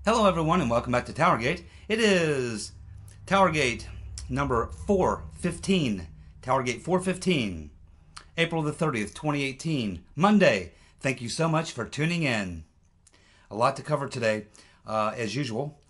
Hello everyone and welcome back to TowerGate. It is TowerGate number 415. TowerGate 415. April the 30th, 2018. Monday. Thank you so much for tuning in. A lot to cover today, as usual.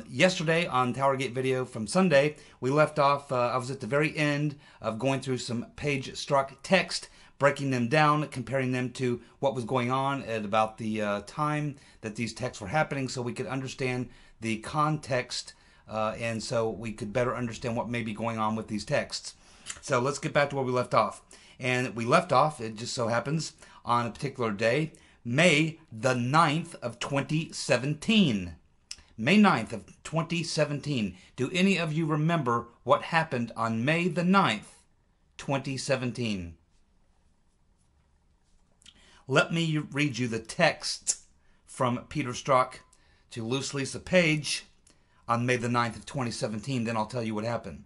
Yesterday on TowerGate video from Sunday, we left off, I was at the very end of going through some page Strzok text, breaking them down, comparing them to what was going on at about the time that these texts were happening so we could understand the context and so we could better understand what may be going on with these texts. So let's get back to where we left off. And we left off, it just so happens, on a particular day, May the 9th of 2017. May 9th of 2017. Do any of you remember what happened on May the 9th, 2017? Let me read you the text from Peter Strzok to Strzok Page on May the 9th of 2017. Then I'll tell you what happened.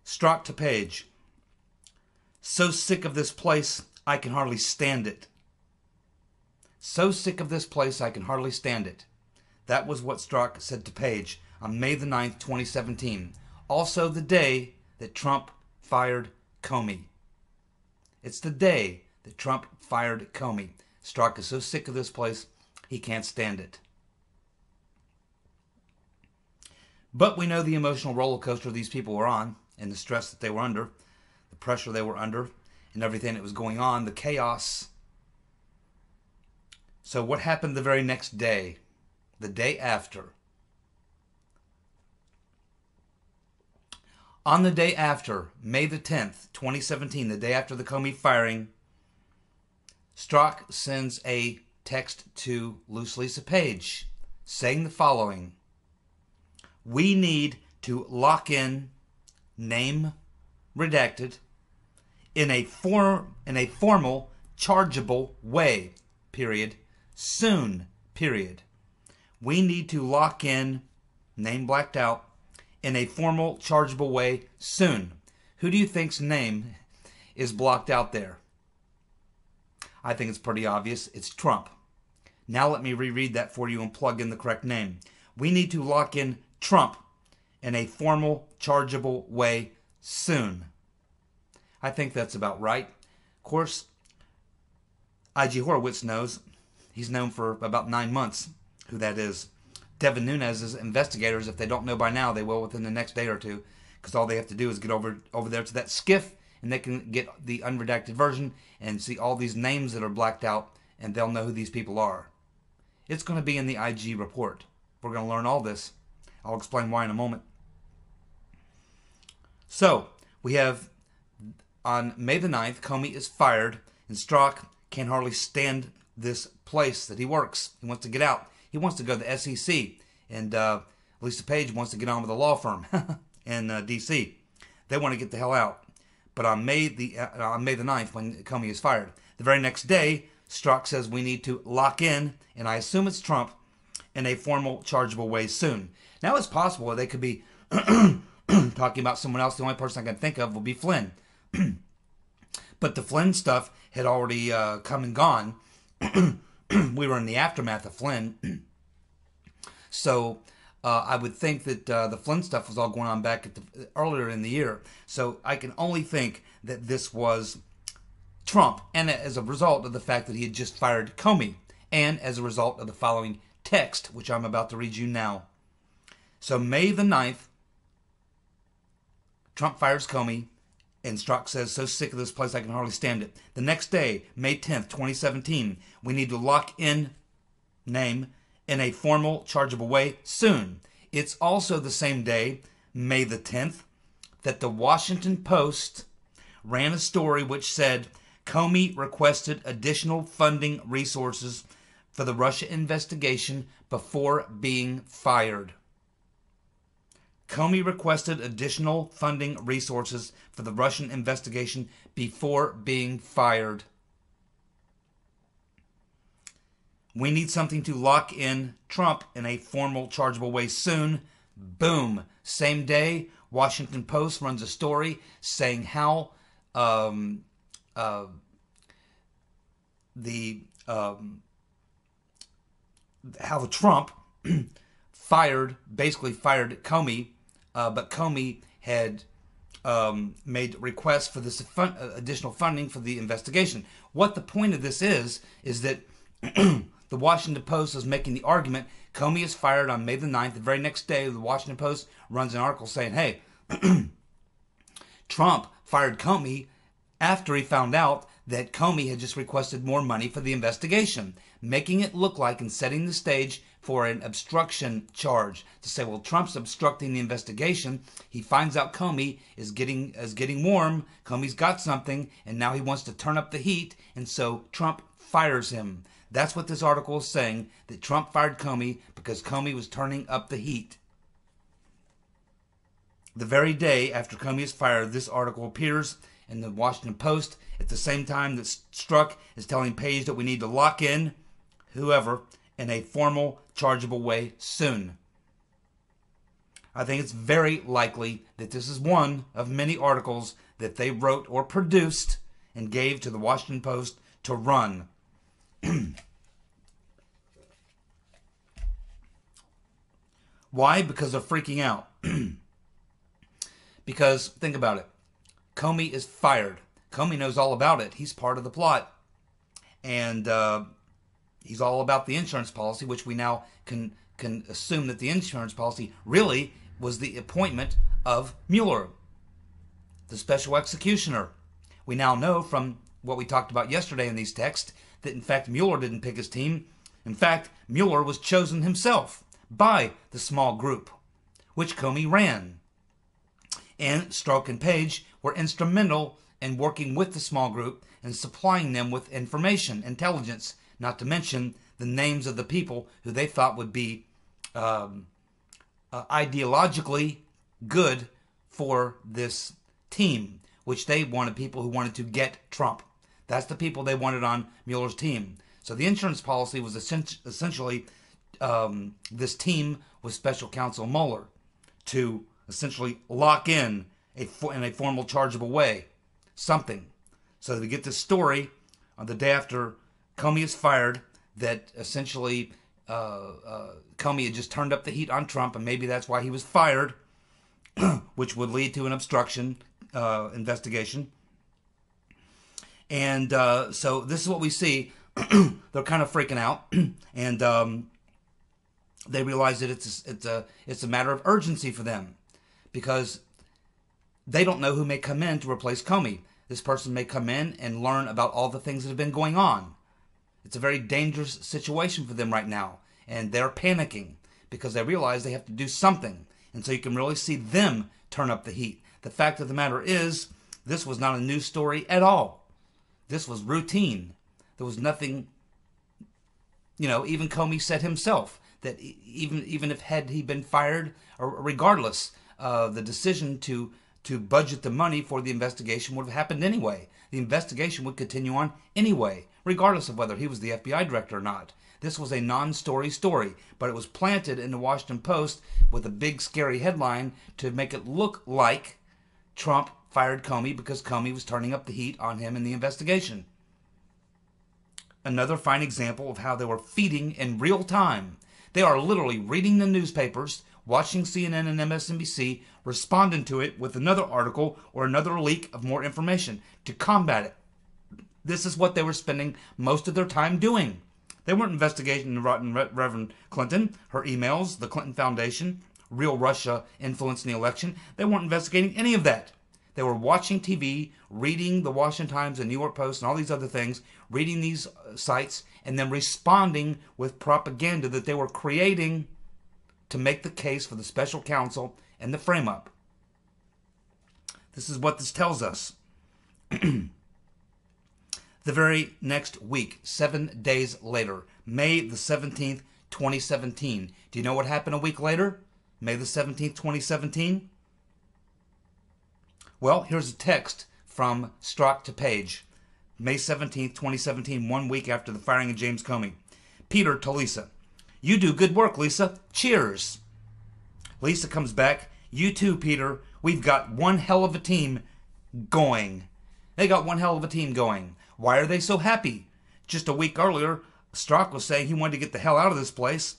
Strzok to Page. So sick of this place, I can hardly stand it. So sick of this place, I can hardly stand it. That was what Strzok said to Page on May the 9th, 2017. Also the day that Trump fired Comey. It's the day that Trump fired Comey. Strzok is so sick of this place, he can't stand it. But we know the emotional roller coaster these people were on, and the stress that they were under, the pressure they were under, and everything that was going on, the chaos. So what happened the very next day, the day after? On the day after, May the 10th, 2017, the day after the Comey firing, Strzok sends a text to Strzok Page saying the following: we need to lock in, name redacted, in a formal, chargeable way, period, soon, period. We need to lock in, name blacked out, in a formal, chargeable way, soon. Who do you think's name is blocked out there? I think it's pretty obvious. It's Trump. Now let me reread that for you and plug in the correct name. We need to lock in Trump in a formal, chargeable way soon. I think that's about right. Of course, I.G. Horowitz knows. He's known for about 9 months who that is. Devin Nunes's investigators, if they don't know by now, they will within the next day or two, because all they have to do is get over there to that skiff, and they can get the unredacted version and see all these names that are blacked out, and they'll know who these people are. It's going to be in the IG report. We're going to learn all this. I'll explain why in a moment. So, we have, on May the 9th, Comey is fired, and Strzok can hardly stand this place that he works. He wants to get out. He wants to go to the SEC, and Strzok Page wants to get on with a law firm in D.C. They want to get the hell out. But on May the 9th, when Comey is fired, the very next day, Strzok says we need to lock in, and I assume it's Trump, in a formal, chargeable way soon. Now it's possible they could be talking about someone else. The only person I can think of will be Flynn. But the Flynn stuff had already come and gone. We were in the aftermath of Flynn. So I would think that the Flynn stuff was all going on back at earlier in the year. So I can only think that this was Trump, and as a result of the fact that he had just fired Comey, and as a result of the following text, which I'm about to read you now. So May the 9th, Trump fires Comey, and Strzok says, so sick of this place I can hardly stand it. The next day, May 10th, 2017, we need to lock in, name, in a formal, chargeable way soon. It's also the same day, May the 10th, that the Washington Post ran a story which said Comey requested additional funding resources for the Russia investigation before being fired. Comey requested additional funding resources for the Russian investigation before being fired. We need something to lock in Trump in a formal, chargeable way soon. Boom. Same day, Washington Post runs a story saying how Trump basically fired Comey, but Comey had made requests for this additional funding for the investigation. What the point of this is that the Washington Post is making the argument Comey is fired on May the 9th. The very next day, the Washington Post runs an article saying, hey, Trump fired Comey after he found out that Comey had just requested more money for the investigation, making it look like and setting the stage for an obstruction charge to say, well, Trump's obstructing the investigation. He finds out Comey is getting warm. Comey's got something, and now he wants to turn up the heat, and so Trump fires him. That's what this article is saying, that Trump fired Comey because Comey was turning up the heat. The very day after Comey is fired, this article appears in the Washington Post at the same time that Strzok is telling Page that we need to lock in whoever in a formal, chargeable way soon. I think it's very likely that this is one of many articles that they wrote or produced and gave to the Washington Post to run. Why? Because they're freaking out. Because, think about it. Comey is fired. Comey knows all about it. He's part of the plot. And he's all about the insurance policy, which we now can assume that the insurance policy really was the appointment of Mueller, the special executioner. We now know from what we talked about yesterday in these texts that, in fact, Mueller didn't pick his team. In fact, Mueller was chosen himself by the small group, which Comey ran. And Strzok and Page were instrumental in working with the small group and supplying them with information, intelligence, not to mention the names of the people who they thought would be ideologically good for this team, which they wanted people who wanted to get Trump. That's the people they wanted on Mueller's team. So the insurance policy was essentially this team with Special Counsel Mueller to essentially lock in a formal, chargeable way something. So we get this story on the day after Comey is fired that essentially Comey had just turned up the heat on Trump, and maybe that's why he was fired, which would lead to an obstruction investigation. And so this is what we see. They're kind of freaking out, and they realize that it's a matter of urgency for them, because they don't know who may come in to replace Comey. This person may come in and learn about all the things that have been going on. It's a very dangerous situation for them right now, and they're panicking because they realize they have to do something. And so you can really see them turn up the heat. The fact of the matter is, this was not a news story at all. This was routine. There was nothing, even Comey said himself that even if had he been fired, or regardless, the decision to budget the money for the investigation would have happened anyway. The investigation would continue on anyway, regardless of whether he was the FBI director or not. This was a non-story story, but it was planted in the Washington Post with a big scary headline to make it look like Trump fired Comey because Comey was turning up the heat on him in the investigation. Another fine example of how they were feeding in real time. They are literally reading the newspapers, watching CNN and MSNBC, responding to it with another article or another leak of more information to combat it. This is what they were spending most of their time doing. They weren't investigating the rotten Reverend Clinton, her emails, the Clinton Foundation, real Russia influencing the election. They weren't investigating any of that. They were watching TV, reading the Washington Times and New York Post and all these other things, reading these sites, and then responding with propaganda that they were creating to make the case for the special counsel and the frame-up. This is what this tells us. The very next week, 7 days later, May the 17th, 2017. Do you know what happened a week later? May the 17th, 2017? Well, here's a text from Strzok to Page. May 17th, 2017, 1 week after the firing of James Comey. Peter to Lisa. You do good work, Lisa. Cheers. Lisa comes back. You too, Peter. We've got one hell of a team going. They got one hell of a team going. Why are they so happy? Just a week earlier, Strzok was saying he wanted to get the hell out of this place.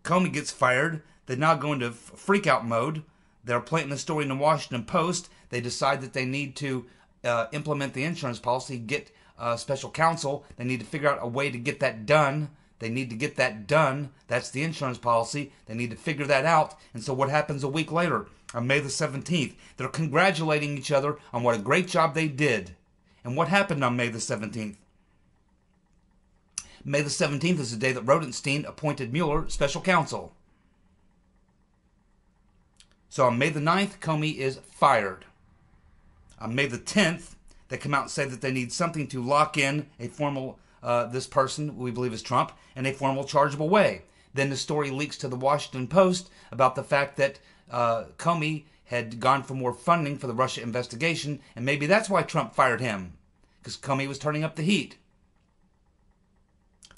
Comey gets fired. They now go into freak-out mode. They're planting the story in the Washington Post. They decide that they need to implement the insurance policy, get special counsel. They need to figure out a way to get that done. They need to get that done. That's the insurance policy. They need to figure that out. And so what happens a week later, on May the 17th? They're congratulating each other on what a great job they did. And what happened on May the 17th? May the 17th is the day that Rodenstein appointed Mueller special counsel. So on May the 9th, Comey is fired. On May the 10th, they come out and say that they need something to lock in a formal, this person, we believe is Trump, in a formal chargeable way. Then the story leaks to the Washington Post about the fact that Comey had gone for more funding for the Russia investigation, and maybe that's why Trump fired him, because Comey was turning up the heat.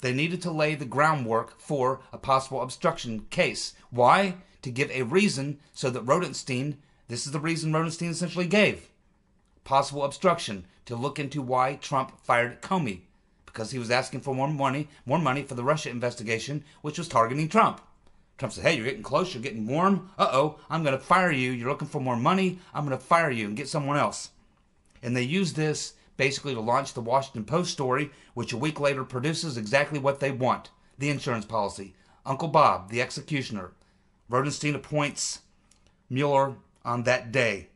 They needed to lay the groundwork for a possible obstruction case. Why? To give a reason so that Rodenstein, this is the reason Rodenstein essentially gave. Possible obstruction, to look into why Trump fired Comey, because he was asking for more money for the Russia investigation, which was targeting Trump. Trump said, hey, you're getting close, you're getting warm. Uh-oh, I'm going to fire you. You're looking for more money. I'm going to fire you and get someone else. And they used this basically to launch the Washington Post story, which a week later produces exactly what they want, the insurance policy. Uncle Bob, the executioner. Rodenstein appoints Mueller on that day.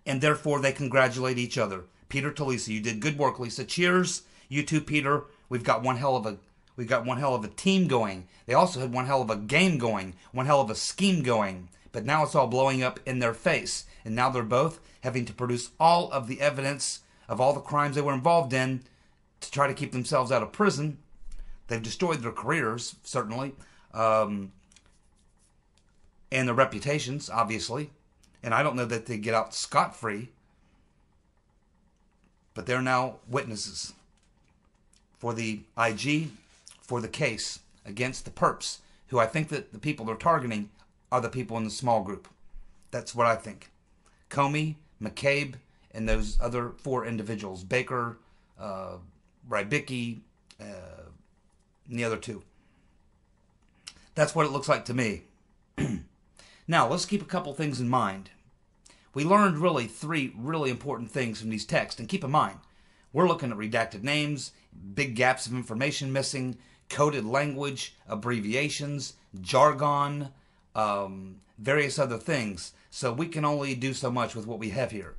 And therefore they congratulate each other. Peter to Lisa, you did good work, Lisa. Cheers. You too, Peter. We've got one hell of a team going. They also had one hell of a game going, one hell of a scheme going. But now it's all blowing up in their face. And now they're both having to produce all of the evidence of all the crimes they were involved in to try to keep themselves out of prison. They've destroyed their careers, certainly, and their reputations, obviously. And I don't know that they get out scot-free. But they're now witnesses for the IG, for the case against the perps, who I think that the people they're targeting are the people in the small group. That's what I think. Comey, McCabe, and those other four individuals. Baker, Rybicki, and the other two. That's what it looks like to me. Now, let's keep a couple things in mind. We learned really three really important things from these texts. And keep in mind, we're looking at redacted names, big gaps of information missing, coded language, abbreviations, jargon, various other things. So we can only do so much with what we have here.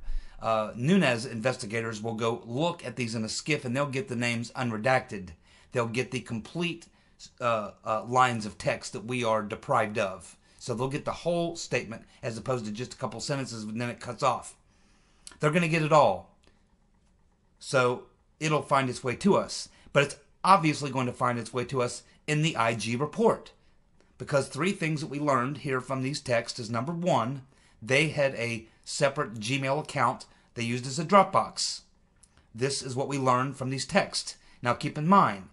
Nunes investigators will go look at these in a skiff, and they'll get the names unredacted. They'll get the complete lines of text that we are deprived of. So they'll get the whole statement as opposed to just a couple sentences and then it cuts off. They're going to get it all. So it'll find its way to us. But it's obviously going to find its way to us in the IG report. Because three things that we learned here from these texts is, number one, they had a separate Gmail account they used as a Dropbox. This is what we learned from these texts. Now keep in mind,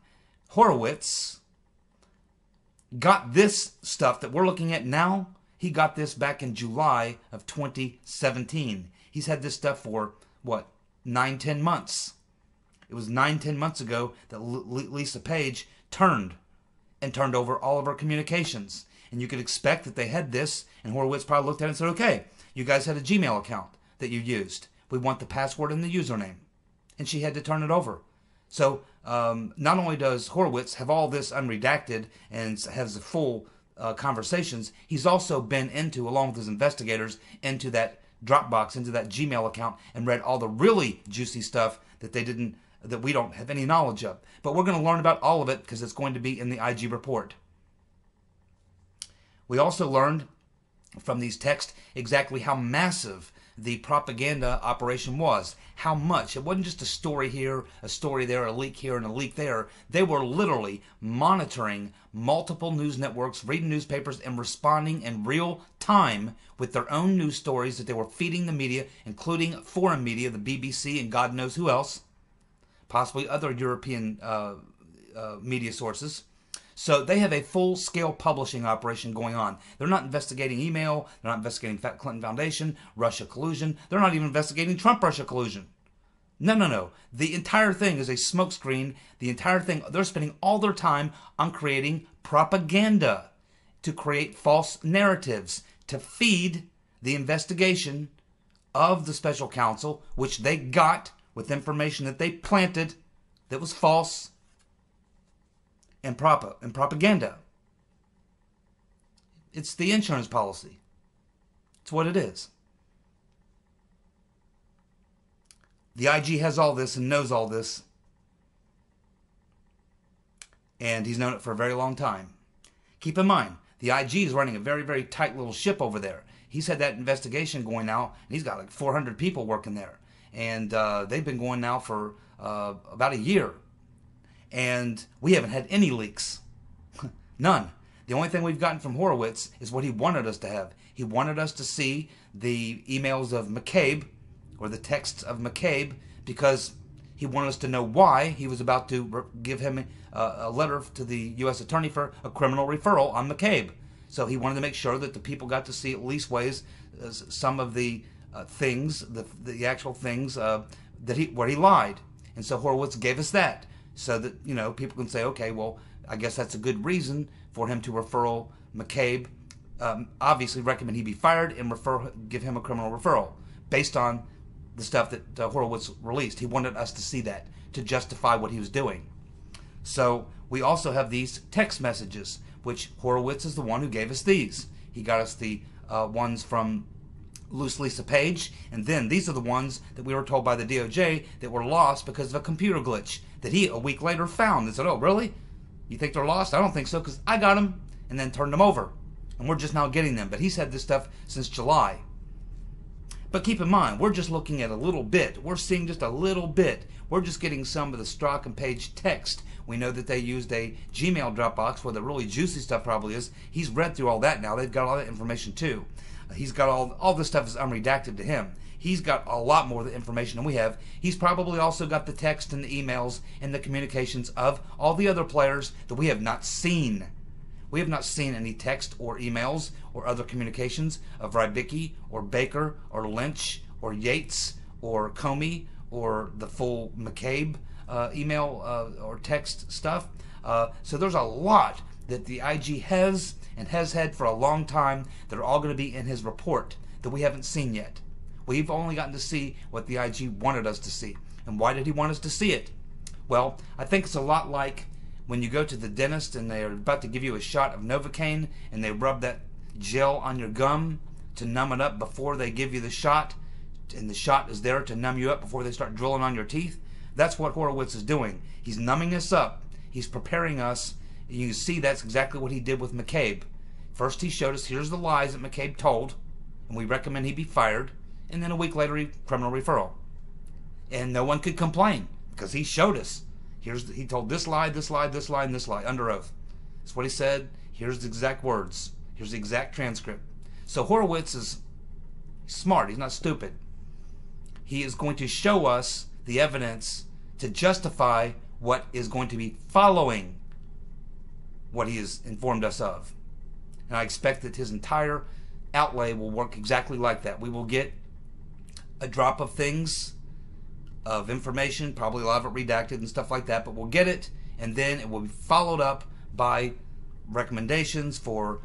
Horowitz got this stuff that we're looking at now. He got this back in July of 2017. He's had this stuff for, 9-10 months. It was 9-10 months ago that Lisa Page turned over all of her communications. And you could expect that they had this, and Horowitz probably looked at it and said, okay, you guys had a Gmail account that you used. We want the password and the username. And she had to turn it over. So not only does Horowitz have all this unredacted and has the full conversations, he's also been into, along with his investigators, into that Dropbox, into that Gmail account, and read all the really juicy stuff that we don't have any knowledge of. But we're going to learn about all of it because it's going to be in the IG report. We also learned from these texts exactly how massive the propaganda operation was. How much. It wasn't just a story here, a story there, a leak here, and a leak there. They were literally monitoring multiple news networks, reading newspapers, and responding in real time with their own news stories that they were feeding the media, including foreign media, the BBC and God knows who else, possibly other European media sources. So they have a full-scale publishing operation going on. They're not investigating email. They're not investigating Clinton Foundation, Russia collusion. They're not even investigating Trump-Russia collusion. No, no, no. The entire thing is a smokescreen. The entire thing, they're spending all their time on creating propaganda to create false narratives, to feed the investigation of the special counsel, which they got with information that they planted that was false, and propaganda. It's the insurance policy. It's what it is. The IG has all this and knows all this. And he's known it for a very long time. Keep in mind, the IG is running a very, very tight little ship over there. He's had that investigation going now, and he's got like 400 people working there. And they've been going now for about a year. And we haven't had any leaks. None. The only thing we've gotten from Horowitz is what he wanted us to have. He wanted us to see the emails of McCabe, or the texts of McCabe, because he wanted us to know why he was about to give him a letter to the U.S. Attorney for a criminal referral on McCabe. So he wanted to make sure that the people got to see at least ways some of the things, the actual things where he lied. And so Horowitz gave us that, so that, you know, people can say, okay, well, I guess that's a good reason for him to referral McCabe. Obviously recommend he be fired and give him a criminal referral based on the stuff that Horowitz released. He wanted us to see that to justify what he was doing. So we also have these text messages, which Horowitz is the one who gave us these. He got us the ones from Lisa Page, and then these are the ones that we were told by the DOJ that were lost because of a computer glitch that he a week later found and said, oh, really? You think they're lost? I don't think so, because I got them, and then turned them over. And we're just now getting them. But he's had this stuff since July. But keep in mind, we're just looking at a little bit. We're seeing just a little bit. We're just getting some of the Strzok and Page text. We know that they used a Gmail Dropbox where the really juicy stuff probably is. He's read through all that now. They've got all that information too. He's got all this stuff is unredacted to him. He's got a lot more of the information than we have. He's probably also got the text and the emails and the communications of all the other players that we have not seen. We have not seen any text or emails or other communications of Rybicki or Baker or Lynch or Yates or Comey or the full McCabe email or text stuff. So there's a lot that the IG has and has had for a long time that are all going to be in his report that we haven't seen yet. We've only gotten to see what the IG wanted us to see. And why did he want us to see it? Well, I think it's a lot like when you go to the dentist and they're about to give you a shot of Novocaine and they rub that gel on your gum to numb it up before they give you the shot, and the shot is there to numb you up before they start drilling on your teeth. That's what Horowitz is doing. He's numbing us up. He's preparing us. You see that's exactly what he did with McCabe. First he showed us here's the lies that McCabe told, and we recommend he be fired, and then a week later criminal referral. And no one could complain because he showed us. He told this lie, this lie, this lie, and this lie under oath. That's what he said. Here's the exact words. Here's the exact transcript. So Horowitz is smart. He's not stupid. He is going to show us the evidence to justify what is going to be following what he has informed us of. And I expect that his entire outlay will work exactly like that. We will get a drop of things, of information, probably a lot of it redacted and stuff like that, but we'll get it, and then it will be followed up by recommendations for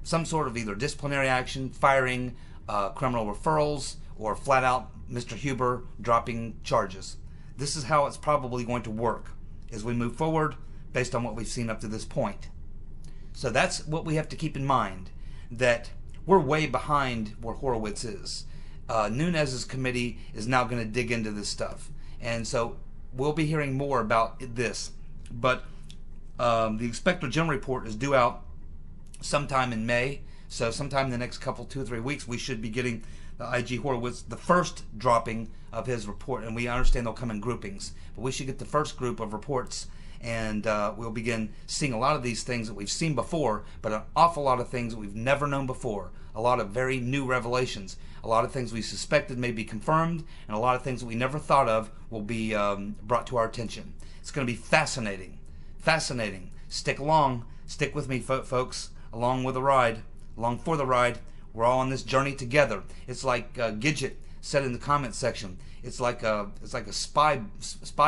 some sort of either disciplinary action, firing, criminal referrals, or flat out Mr. Huber dropping charges. This is how it's probably going to work as we move forward based on what we've seen up to this point. So that's what we have to keep in mind, that we're way behind where Horowitz is. Nunes's committee is now going to dig into this stuff, and so we'll be hearing more about this. But the Inspector General report is due out sometime in May, so sometime in the next couple, 2 or 3 weeks, we should be getting the IG Horowitz, the first dropping of his report, and we understand they'll come in groupings, but we should get the first group of reports, and we'll begin seeing a lot of these things that we've seen before, but an awful lot of things that we've never known before, a lot of very new revelations, a lot of things we suspected may be confirmed, and a lot of things that we never thought of will be brought to our attention. It's going to be fascinating. Fascinating. Stick along. Stick with me, folks, along with the ride, along for the ride. We're all on this journey together. It's like Gidget said in the comment section, it's like a spy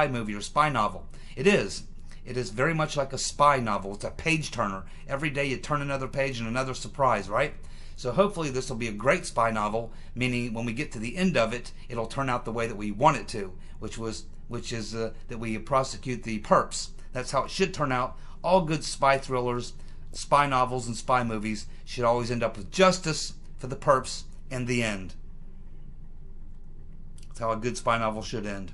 movie or spy novel. It is. It is very much like a spy novel. It's a page turner. Every day you turn another page and another surprise, right? So hopefully this will be a great spy novel, meaning when we get to the end of it, it'll turn out the way that we want it to, which is that we prosecute the perps. That's how it should turn out. All good spy thrillers, spy novels, and spy movies should always end up with justice for the perps in the end. That's how a good spy novel should end.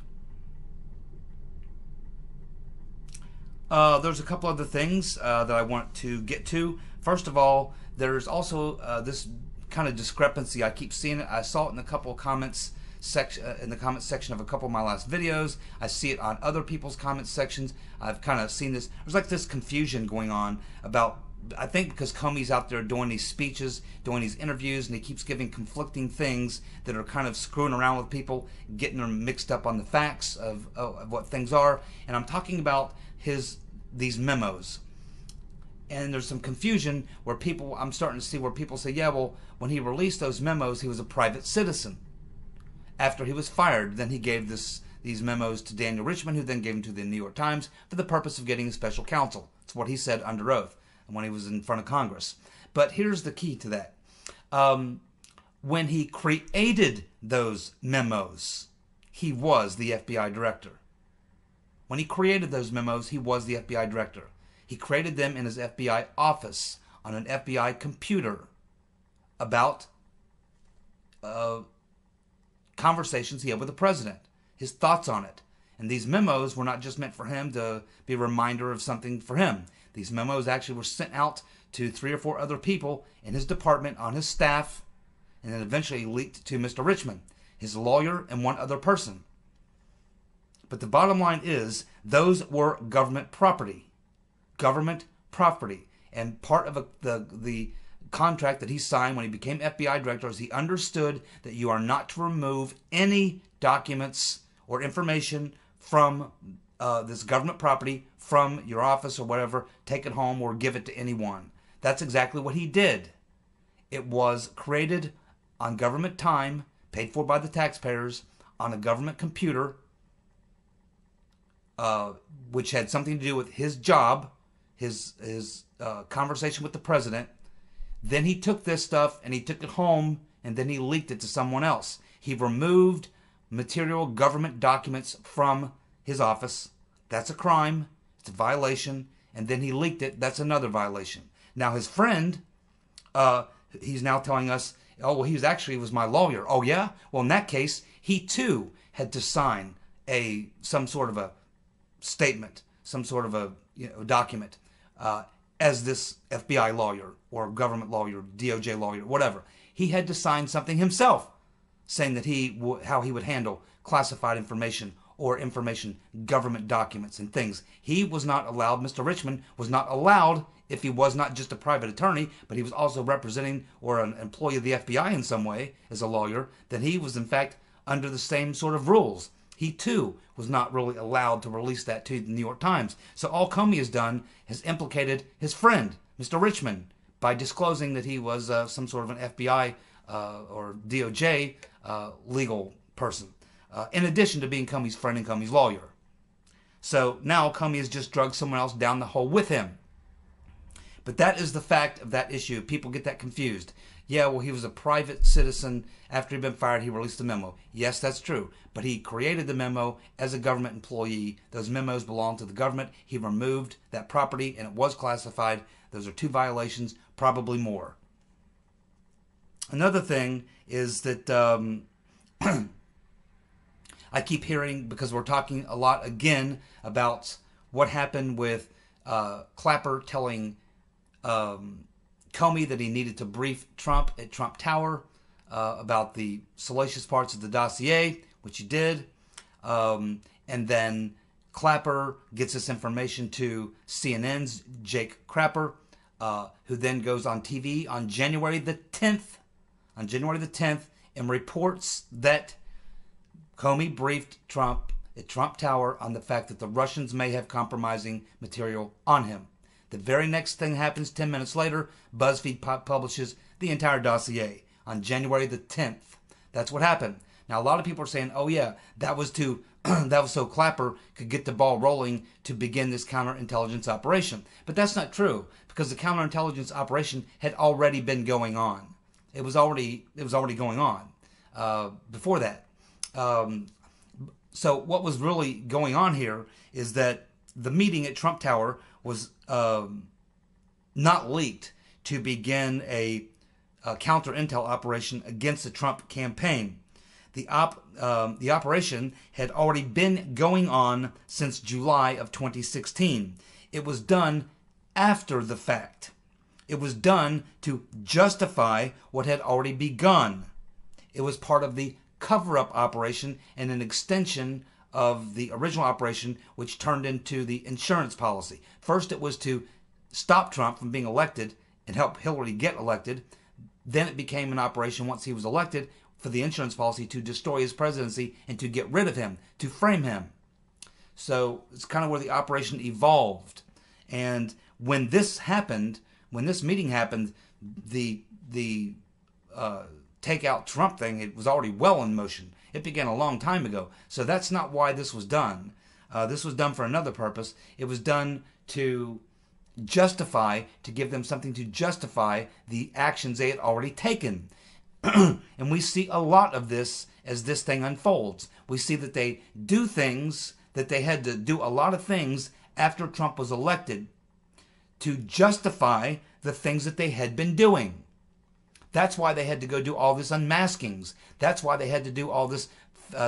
There's a couple other things that I want to get to. First of all, there's also this kind of discrepancy. I keep seeing it. I saw it in a couple of comments in the comment section of a couple of my last videos. I see it on other people's comment sections. I've kind of seen this. There's like this confusion going on about, I think because Comey's out there doing these speeches, doing these interviews, and he keeps giving conflicting things that are kind of screwing around with people, getting them mixed up on the facts of what things are. And I'm talking about these memos. And there's some confusion where I'm starting to see where people say, yeah, well, when he released those memos, he was a private citizen. After he was fired, then he gave these memos to Daniel Richman, who then gave them to the New York Times for the purpose of getting a special counsel. That's what he said under oath when he was in front of Congress. But here's the key to that. When he created those memos, he was the FBI director. When he created those memos, he was the FBI director. He created them in his FBI office on an FBI computer about conversations he had with the president, his thoughts on it. And these memos were not just meant for him to be a reminder of something for him. These memos actually were sent out to 3 or 4 other people in his department, on his staff, and then eventually leaked to Mr. Richman, his lawyer, and one other person. But the bottom line is, those were government property. Government property. And part of the contract that he signed when he became FBI director is he understood that you are not to remove any documents or information from this government property from your office or whatever, take it home or give it to anyone. That's exactly what he did. It was created on government time, paid for by the taxpayers, on a government computer, which had something to do with his job, his conversation with the president. Then he took this stuff and he took it home and then he leaked it to someone else. He removed material government documents from his office. That's a crime. It's a violation. And then he leaked it. That's another violation. Now his friend, he's now telling us, oh, well, he was my lawyer. Oh, yeah? Well, in that case, he too had to sign some sort of a statement, some sort of a document as this FBI lawyer or government lawyer, DOJ lawyer, whatever. He had to sign something himself saying that how he would handle classified information or government documents and things. He was not allowed, Mr. Richman was not allowed, if he was not just a private attorney, but he was also representing or an employee of the FBI in some way as a lawyer, then he was in fact under the same sort of rules. He too was not really allowed to release that to the New York Times. So all Comey has done has implicated his friend, Mr. Richman, by disclosing that he was some sort of an FBI or DOJ legal person, in addition to being Comey's friend and Comey's lawyer. So now Comey has just drugged someone else down the hole with him. But that is the fact of that issue. People get that confused. Yeah, well, he was a private citizen. After he'd been fired, he released the memo. Yes, that's true. But he created the memo as a government employee. Those memos belong to the government. He removed that property, and it was classified. Those are 2 violations, probably more. Another thing is that I keep hearing, because we're talking a lot again about what happened with Clapper telling Comey that he needed to brief Trump at Trump Tower about the salacious parts of the dossier, which he did. And then Clapper gets this information to CNN's Jake Crapper, who then goes on TV on January the 10th, and reports that Comey briefed Trump at Trump Tower on the fact that the Russians may have compromising material on him. The very next thing happens 10 minutes later, BuzzFeed publishes the entire dossier on January the 10th. That's what happened. Now, a lot of people are saying, oh yeah, that was to that was so Clapper could get the ball rolling to begin this counterintelligence operation. But that's not true, because the counterintelligence operation had already been going on. It was already going on before that. So what was really going on here is that the meeting at Trump Tower was not leaked to begin a counter intel operation against the Trump campaign. The operation had already been going on since July of 2016. It was done after the fact. It was done to justify what had already begun. It was part of the cover-up operation and an extension of the original operation, which turned into the insurance policy. First, it was to stop Trump from being elected and help Hillary get elected. Then it became an operation, once he was elected, for the insurance policy to destroy his presidency and to get rid of him, to frame him. So it's kind of where the operation evolved. And when this happened, when this meeting happened, the take out Trump thing, it was already well in motion. It began a long time ago. So that's not why this was done. This was done for another purpose. It was done to justify, to give them something to justify the actions they had already taken. And we see a lot of this as this thing unfolds. We see that they do things, that they had to do a lot of things after Trump was elected to justify the things that they had been doing. That's why they had to go do all this unmaskings. That's why they had to do all this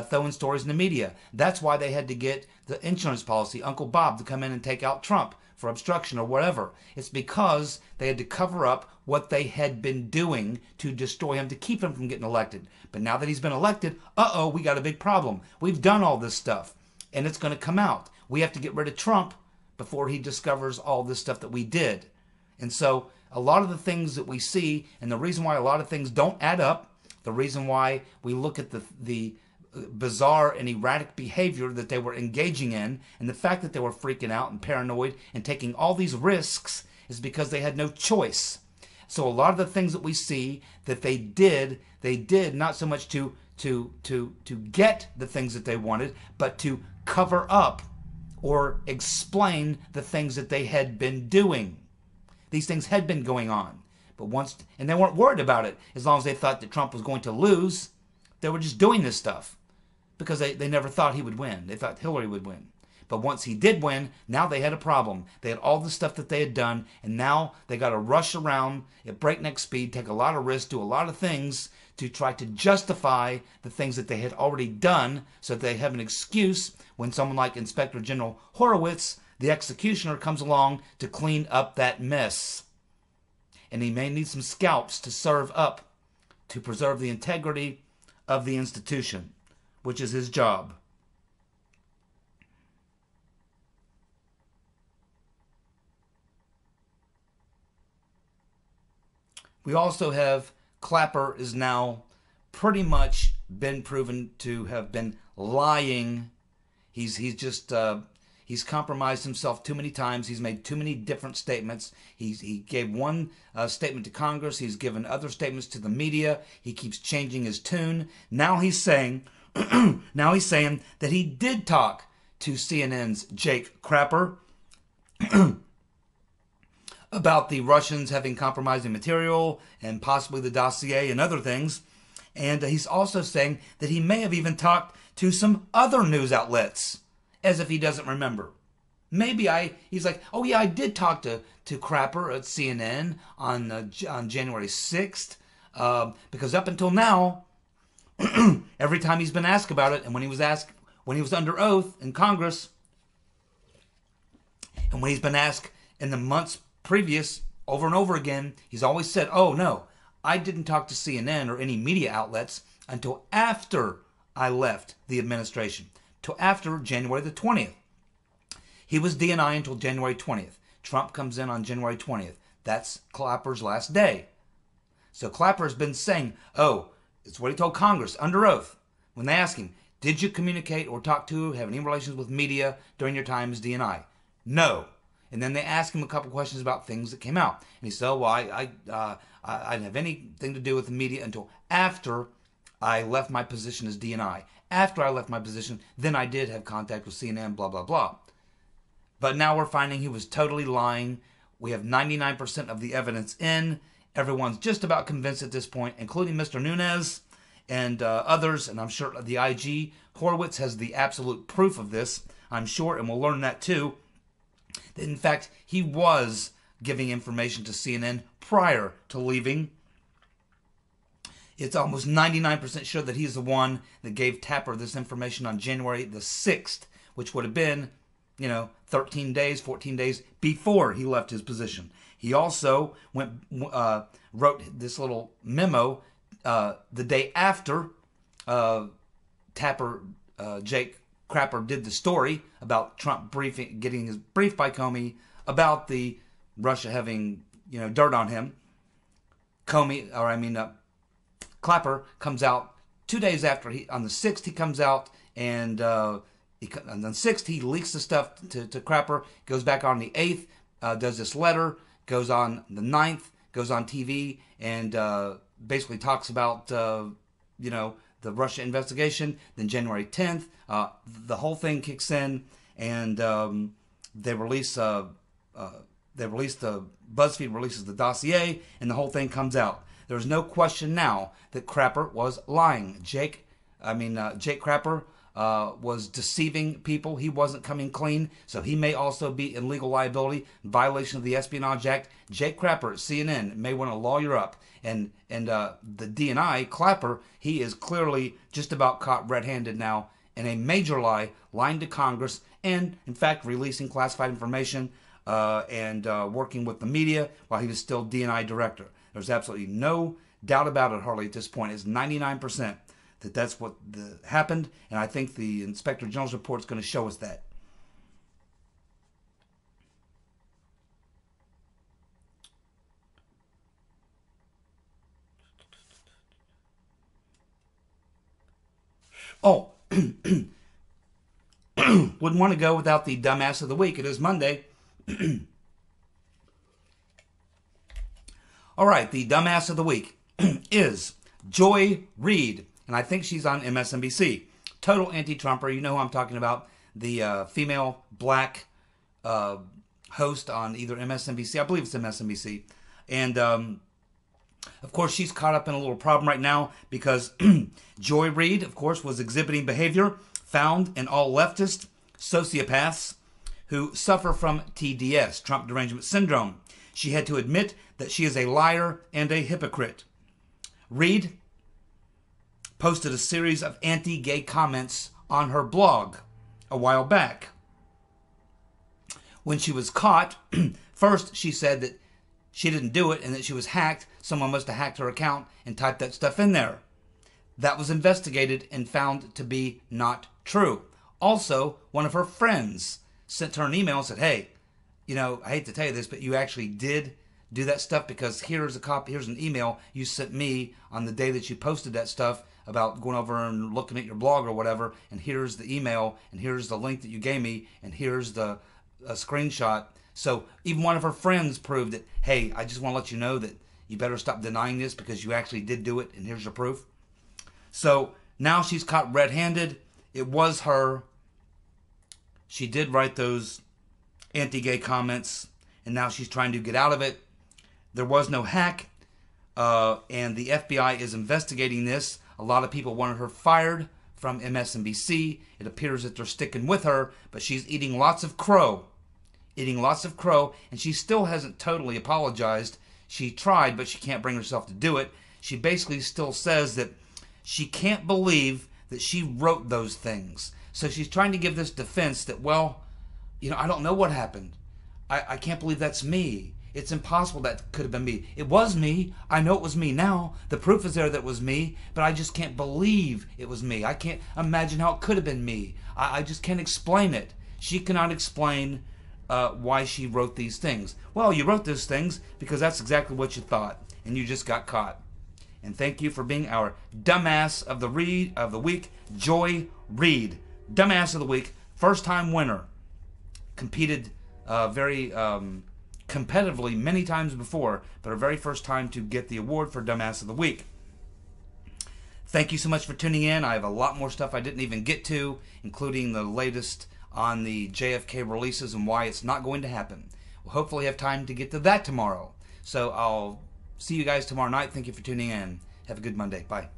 throwing stories in the media. That's why they had to get the insurance policy, Uncle Bob, to come in and take out Trump for obstruction or whatever. It's because they had to cover up what they had been doing to destroy him, to keep him from getting elected. But now that he's been elected, we got a big problem. We've done all this stuff, and it's going to come out. We have to get rid of Trump before he discovers all this stuff that we did. And so a lot of the things that we see, and the reason why a lot of things don't add up, the reason why we look at the bizarre and erratic behavior that they were engaging in, and the fact that they were freaking out and paranoid and taking all these risks, is because they had no choice. So a lot of the things that we see that they did not so much to get the things that they wanted, but to cover up or explain the things that they had been doing. These things had been going on, and they weren't worried about it as long as they thought that Trump was going to lose. They were just doing this stuff because they never thought he would win. They thought Hillary would win. But once he did win, now they had a problem. They had all the stuff that they had done, and now they got to rush around at breakneck speed, take a lot of risks, do a lot of things to try to justify the things that they had already done, so that they have an excuse when someone like Inspector General Horowitz, the executioner, comes along to clean up that mess. And he may need some scalps to serve up to preserve the integrity of the institution, which is his job. We also have Clapper is now pretty much been proven to have been lying. He's compromised himself too many times. He's made too many different statements. He gave one statement to Congress. He's given other statements to the media. He keeps changing his tune. Now he's saying, that he did talk to CNN's Jake Crapper about the Russians having compromising material and possibly the dossier and other things. And he's also saying that he may have even talked to some other news outlets, as if he doesn't remember. He's like, oh yeah, I did talk to Crapper at CNN on January 6th, because up until now, every time he's been asked about it, and when he was under oath in Congress, and when he's been asked in the months previous, over and over again, he's always said, oh no, I didn't talk to CNN or any media outlets until after I left the administration, till after January the 20th. He was DNI until January 20th. Trump comes in on January 20th. That's Clapper's last day. So Clapper's been saying, it's what he told Congress under oath when they asked him, did you communicate or talk to, have any relations with media during your time as DNI? No. And then they asked him a couple questions about things that came out. And he said, I didn't have anything to do with the media until after I left my position as DNI. After I left my position, then I did have contact with CNN, blah, blah, blah. But now we're finding he was totally lying. We have 99% of the evidence in. Everyone's just about convinced at this point, including Mr. Nunes and others. And I'm sure the IG, Horowitz, has the absolute proof of this, I'm sure, and we'll learn that too. That in fact, he was giving information to CNN prior to leaving. It's almost 99% sure that he's the one that gave Tapper this information on January the 6th, which would have been, 13 days, 14 days before he left his position. He also wrote this little memo the day after Jake Crapper did the story about Trump getting his brief by Comey about the Russia having, dirt on him. Clapper comes out 2 days after on the 6th he comes out, and on the 6th he leaks the stuff to Crapper, goes back on the 8th, does this letter, goes on the 9th, goes on TV, and basically talks about, the Russia investigation. Then January 10th, the whole thing kicks in, and they release BuzzFeed releases the dossier, and the whole thing comes out. There's no question now that Crapper was lying. Jake Crapper was deceiving people. He wasn't coming clean, so he may also be in legal liability, violation of the Espionage Act. Jake Crapper at CNN may want to lawyer up. And the DNI, Clapper, he is clearly just about caught red-handed now in a major lie, lying to Congress, and in fact releasing classified information and working with the media while he was still DNI director. There's absolutely no doubt about it, Harley, at this point. It's 99% that that's what happened, and I think the Inspector General's report is going to show us that. Oh, wouldn't want to go without the dumbass of the week. It is Monday. All right, the dumbass of the week is Joy Reid, and I think she's on MSNBC. Total anti-Trumper. You know who I'm talking about. The female black host on either MSNBC. I believe it's MSNBC. And, of course, she's caught up in a little problem right now because Joy Reid, of course, was exhibiting behavior found in all leftist sociopaths who suffer from TDS, Trump Derangement Syndrome. She had to admit that she is a liar and a hypocrite. Reid posted a series of anti-gay comments on her blog a while back. When she was caught, first she said that she didn't do it and that she was hacked. Someone must have hacked her account and typed that stuff in there. That was investigated and found to be not true. Also, one of her friends sent her an email and said, hey, I hate to tell you this, but you actually did do that stuff because here's an email you sent me on the day that you posted that stuff about going over and looking at your blog or whatever, and here's the email, and here's the link that you gave me, and here's the screenshot. So even one of her friends proved that, hey, I just want to let you know that you better stop denying this because you actually did do it, and here's your proof. So now she's caught red-handed. It was her. She did write those anti-gay comments, and now she's trying to get out of it. There was no hack, and the FBI is investigating this. A lot of people wanted her fired from MSNBC. It appears that they're sticking with her, but she's eating lots of crow. And she still hasn't totally apologized. She tried, but she can't bring herself to do it. She basically still says that she can't believe that she wrote those things. So she's trying to give this defense that, well, I don't know what happened. I can't believe that's me. It's impossible that could have been me. It was me. I know it was me now. The proof is there that it was me, but I just can't believe it was me. I can't imagine how it could have been me. I just can't explain it. She cannot explain why she wrote these things. Well, you wrote those things because that's exactly what you thought, and you just got caught. And thank you for being our dumbass of the week, Joy Reid. Dumbass of the week, first-time winner. Competed very competitively many times before, but her very first time to get the award for Dumbass of the Week. Thank you so much for tuning in. I have a lot more stuff I didn't even get to, including the latest on the JFK releases and why it's not going to happen. We'll hopefully have time to get to that tomorrow. So I'll see you guys tomorrow night. Thank you for tuning in. Have a good Monday. Bye.